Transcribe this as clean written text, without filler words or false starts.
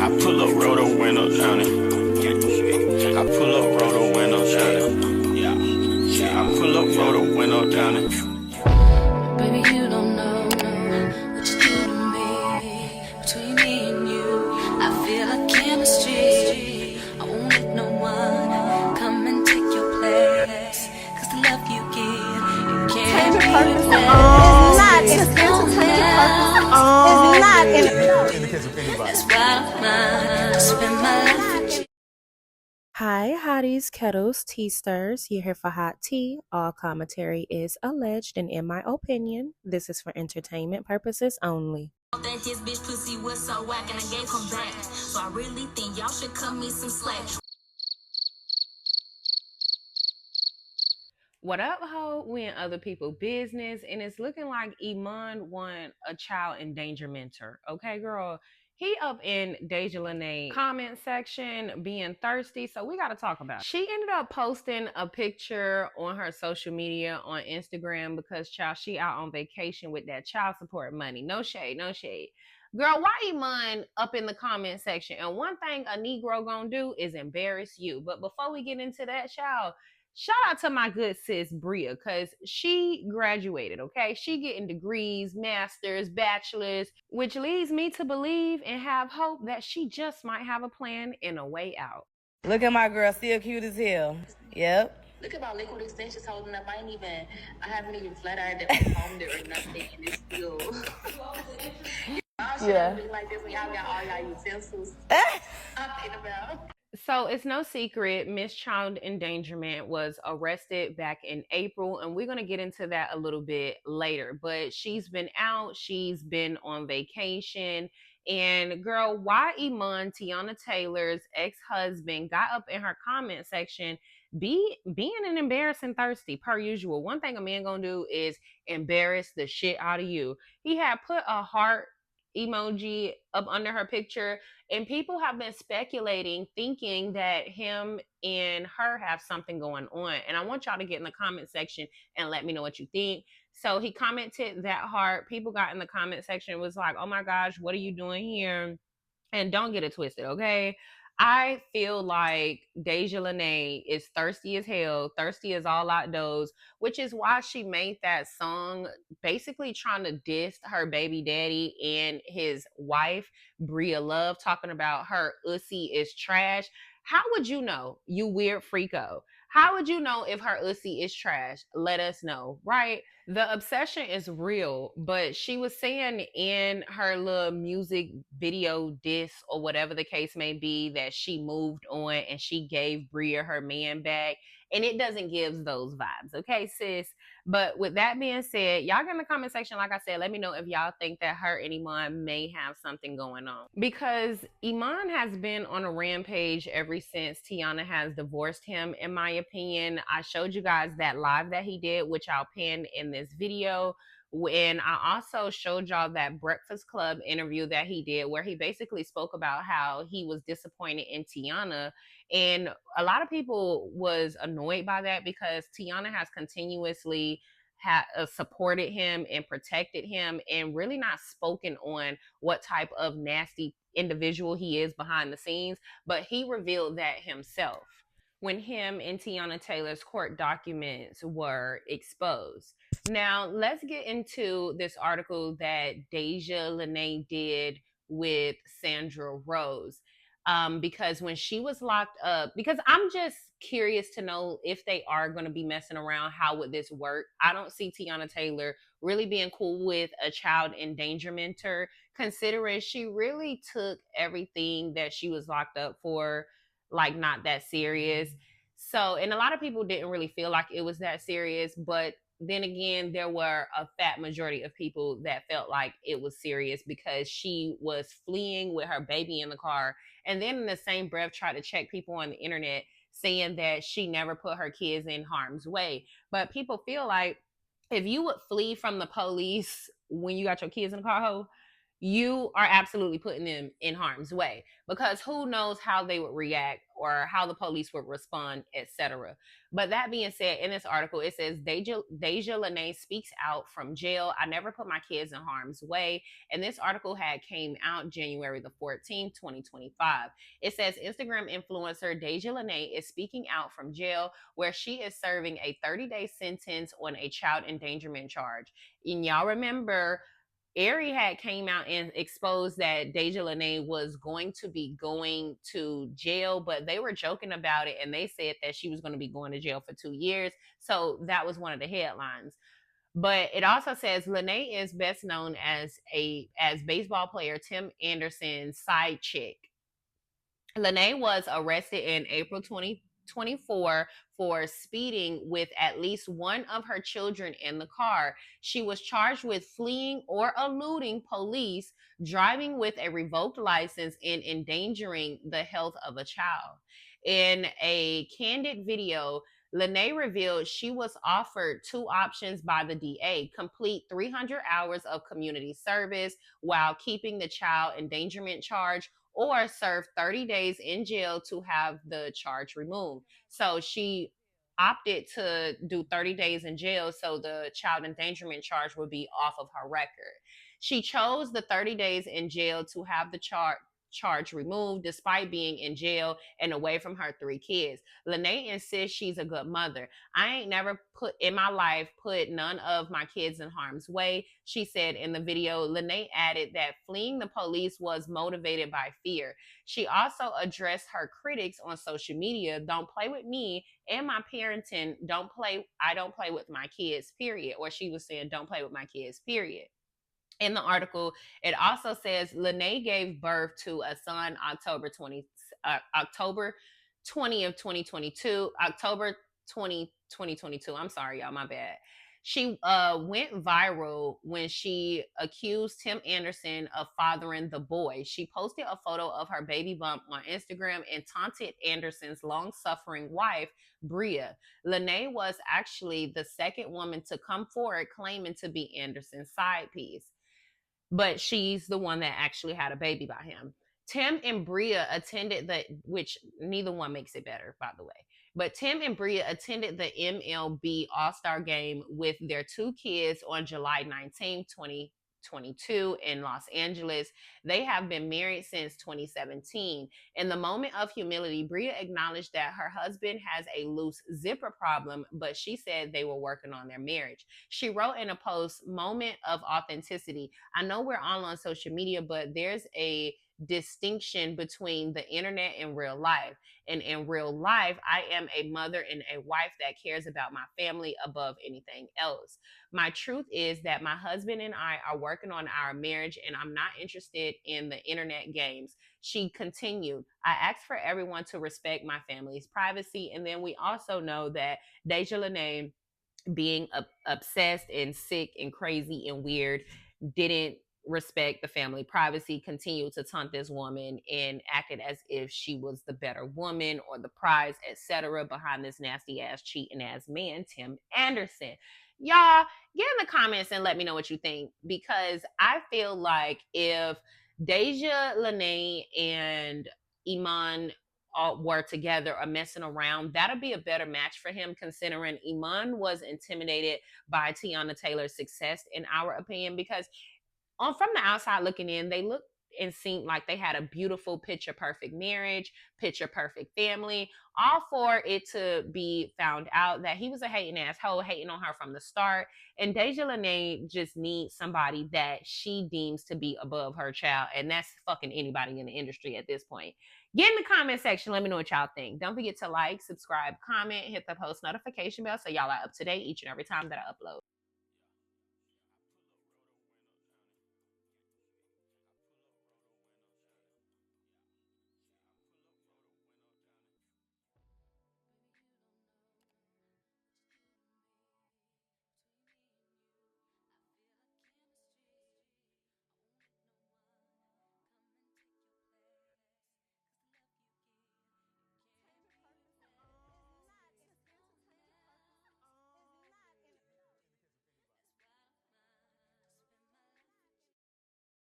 I pull up, roll the window down it. I pull up, roll the window down it. Yeah, I pull up, roll the window down it. Baby, you don't know what you do to me. Between me and you, I feel like chemistry. I won't let no one come and take your place. Cause the love you give, you can't be replaced. It's not in the case of anybody. That's why I spend my life with you. Hi, hotties, kettles, tea stirs. You're here for hot tea. All commentary is alleged, and in my opinion, this is for entertainment purposes only. That his bitch pussy was so whack and I gave him back. So I really think y'all should cut me some slack. What up, ho? We in other people's business, and it's looking like Iman won a child endangermenter. Okay, girl. He up in Dejah Lanee comment section being thirsty, so we got to talk about it. She ended up posting a picture on her social media on Instagram because, child, she out on vacation with that child support money. No shade, no shade. Girl, why Iman up in the comment section? And one thing a Negro gonna do is embarrass you. But before we get into that, child, shout out to my good sis Bria, because she graduated, okay? She getting degrees, masters, bachelors, which leads me to believe and have hope that she just might have a plan and a way out. Look at my girl, still cute as hell. Yep. Look at my liquid extensions holding up. I haven't even flat ironed it or combed it or nothing, and it's still. Yeah. Look like this when y'all got all y'all utensils. I'm thinking about. So it's no secret, Miss Child Endangerment was arrested back in April, and we're going to get into that a little bit later. But she's been out, she's been on vacation, and girl, why Iman, Teyana Taylor's ex-husband, got up in her comment section being an embarrassing thirsty, per usual. One thing a man gonna do is embarrass the shit out of you. He had put a heart emoji up under her picture, and people have been speculating, thinking that him and her have something going on. And I want y'all to get in the comment section and let me know what you think. So he commented that heart. People got in the comment section, was like, oh my gosh, what are you doing here? And don't get it twisted, okay? I feel like Dejah Lanee is thirsty as hell, thirsty as all outdoors, which is why she made that song basically trying to diss her baby daddy and his wife, Bria Love, talking about her ussy is trash. How would you know, you weird freako? How would you know if her ussy is trash? Let us know, right? The obsession is real, but she was saying in her little music video diss or whatever the case may be that she moved on and she gave Bria her man back. And it doesn't give those vibes, okay, sis? But with that being said, y'all get in the comment section, like I said, let me know if y'all think that her and Iman may have something going on. Because Iman has been on a rampage ever since Teyana has divorced him, in my opinion. I showed you guys that live that he did, which I'll pin in this video. And I also showed y'all that Breakfast Club interview that he did, where he basically spoke about how he was disappointed in Teyana. And a lot of people was annoyed by that because Teyana has continuously supported him and protected him and really not spoken on what type of nasty individual he is behind the scenes. But he revealed that himself when him and Teyana Taylor's court documents were exposed. Now, let's get into this article that Dejah Lanee did with Sandra Rose. Because when she was locked up, because I'm just curious to know if they are going to be messing around, how would this work? I don't see Teyana Taylor really being cool with a child endangermenter, considering she really took everything that she was locked up for like not that serious. So, and a lot of people didn't really feel like it was that serious, but then again, there were a fat majority of people that felt like it was serious because she was fleeing with her baby in the car, and then in the same breath tried to check people on the internet saying that she never put her kids in harm's way. But people feel like if you would flee from the police when you got your kids in the car, you are absolutely putting them in harm's way, because who knows how they would react or how the police would respond, etc. But that being said, in this article, it says Dejah Lanee speaks out from jail. I never put my kids in harm's way. And this article had came out January the 14th, 2025. It says Instagram influencer Dejah Lanee is speaking out from jail, where she is serving a 30-day sentence on a child endangerment charge. And y'all remember Ari had came out and exposed that Dejah Lanee was going to be going to jail, but they were joking about it, and they said that she was going to be going to jail for 2 years. So that was one of the headlines. But it also says Lanee is best known as baseball player Tim Anderson's side chick. Lanee was arrested in April 2024 for speeding with at least one of her children in the car. She was charged with fleeing or eluding police, driving with a revoked license, and endangering the health of a child. In a candid video, Lanee revealed she was offered two options by the DA: complete 300 hours of community service while keeping the child endangerment charge, or serve 30 days in jail to have the charge removed. So she opted to do 30 days in jail so the child endangerment charge would be off of her record. She chose the 30 days in jail to have the charge removed despite being in jail and away from her three kids. Lanee insists she's a good mother. I ain't never put none of my kids in harm's way, she said in the video. Lanee added that fleeing the police was motivated by fear. She also addressed her critics on social media. Don't play with me and my parenting. I don't play with my kids, period. Or she was saying, don't play with my kids, period. In the article, it also says Lanee gave birth to a son October 20th, 2022. October 2022. I'm sorry, y'all, my bad. She went viral when she accused Tim Anderson of fathering the boy. She posted a photo of her baby bump on Instagram and taunted Anderson's long-suffering wife, Bria. Lanee was actually the second woman to come forward claiming to be Anderson's side piece, but she's the one that actually had a baby by him. Tim and Bria attended which neither one makes it better, by the way. But Tim and Bria attended the MLB All-Star game with their two kids on July 19, 2022 in Los Angeles. They have been married since 2017. In the moment of humility, Bria acknowledged that her husband has a loose zipper problem, but she said they were working on their marriage. She wrote in a post, "Moment of authenticity. I know we're all on social media, but there's a distinction between the internet and real life. And in real life, I am a mother and a wife that cares about my family above anything else. My truth is that my husband and I are working on our marriage, and I'm not interested in the internet games." She continued, "I ask for everyone to respect my family's privacy." And then we also know that Dejah Lanee, being obsessed and sick and crazy and weird, didn't respect the family privacy, continued to taunt this woman, and acted as if she was the better woman or the prize, etc., behind this nasty ass cheating ass man, Tim Anderson. Y'all, get in the comments and let me know what you think, because I feel like if Dejah Lanee and Iman were together or messing around, that'd be a better match for him, considering Iman was intimidated by Teyana Taylor's success, in our opinion, because from the outside looking in, they looked and seemed like they had a beautiful picture perfect marriage, picture perfect family, all for it to be found out that he was a hating asshole, hating on her from the start. And Dejah Lanee just needs somebody that she deems to be above her child, and that's fucking anybody in the industry at this point. Get in the comment section, let me know what y'all think. Don't forget to like, subscribe, comment, hit the post notification bell so y'all are up to date each and every time that I upload.